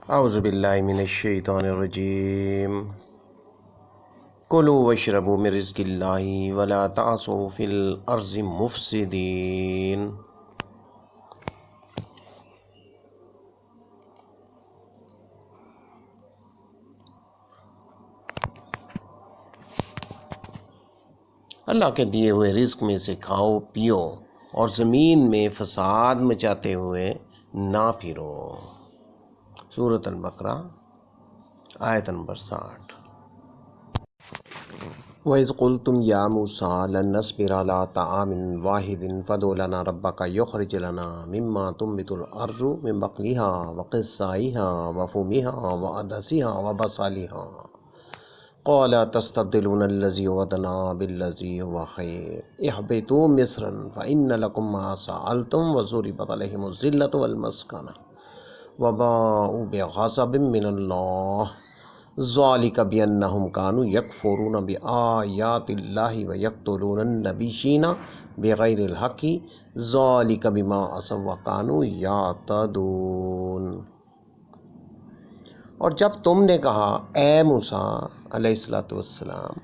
اعوذ باللہ من الشیطان الرجیم کلوا واشربوا من رزق اللہ ولا تعثوا فی الارض مفسدین۔ اللہ کے دیے ہوئے رزق میں سے کھاؤ پیو اور زمین میں فساد مچاتے ہوئے نہ پھرو۔ سورۃ البقرہ آیت نمبر 60۔ وَإِذْ قُلْتُمْ يَا مُوسَىٰ لَن نَّصْبِرَ عَلَىٰ طَعَامٍ وَاحِدٍ فَادْعُ لَنَا رَبَّكَ يُخْرِجْ لَنَا مِمَّا تُنبِتُ الْأَرْضُ مِن بَقْلِهَا وَقِثَّائِهَا وَفُومِهَا وَعَدَسِهَا وَبَصَلِهَا قَالَ تَسْتَبْدِلُونَ الَّذِي هُوَ أَدْنَىٰ بِالَّذِي هُوَ خَيْرٌ اهْبِطُوا مِصْرًا فَإِنَّ لَكُم مَّا سَأَلْتُمْ وَضُرِبَتْ عَلَيْهِمُ الذِّلَّةُ وَالْمَسْكَنَةُ وَبَاءُوا بِغَضَبٍ مِّنَ اللَّهِ ذَٰلِكَ بِأَنَّهُمْ كَانُوا يَكْفُرُونَ بِآيَاتِ اللَّهِ وَيَقْتُلُونَ النَّبِيِّينَ بِغَيْرِ الْحَقِّ ذَٰلِكَ بِمَا عَصَوا وَّكَانُوا يَعْتَدُونَ۔ اور جب تم نے کہا اے موسیٰ علیہ السلام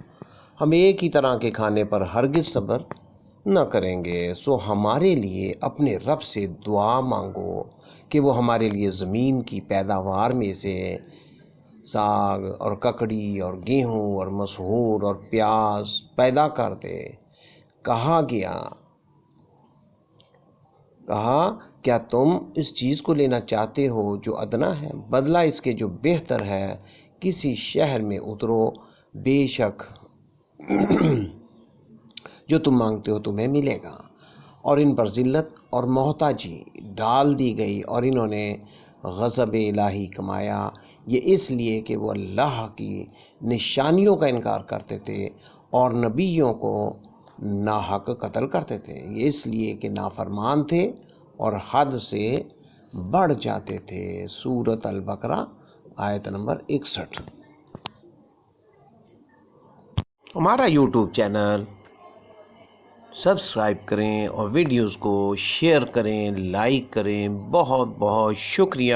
ہم ایک ہی طرح کے کھانے پر ہرگز صبر نہ کریں گے، سو ہمارے لیے اپنے رب سے دعا مانگو کہ وہ ہمارے لیے زمین کی پیداوار میں سے ساگ اور ککڑی اور گیہوں اور مسحور اور پیاز پیدا کر دے۔ کہا کیا تم اس چیز کو لینا چاہتے ہو جو ادنا ہے؟ بدلہ اس کے جو بہتر ہے کسی شہر میں اترو، بے شک جو تم مانگتے ہو تمہیں ملے گا۔ اور ان پر ذلت اور محتاجی ڈال دی گئی اور انہوں نے غضب الہی کمایا، یہ اس لیے کہ وہ اللہ کی نشانیوں کا انکار کرتے تھے اور نبیوں کو ناحق قتل کرتے تھے، یہ اس لیے کہ نافرمان تھے اور حد سے بڑھ جاتے تھے۔ سورۃ البقرہ آیت نمبر 61۔ ہمارا یوٹیوب چینل سبسکرائب کریں اور ویڈیوز کو شیئر کریں، لائک کریں۔ بہت بہت شکریہ۔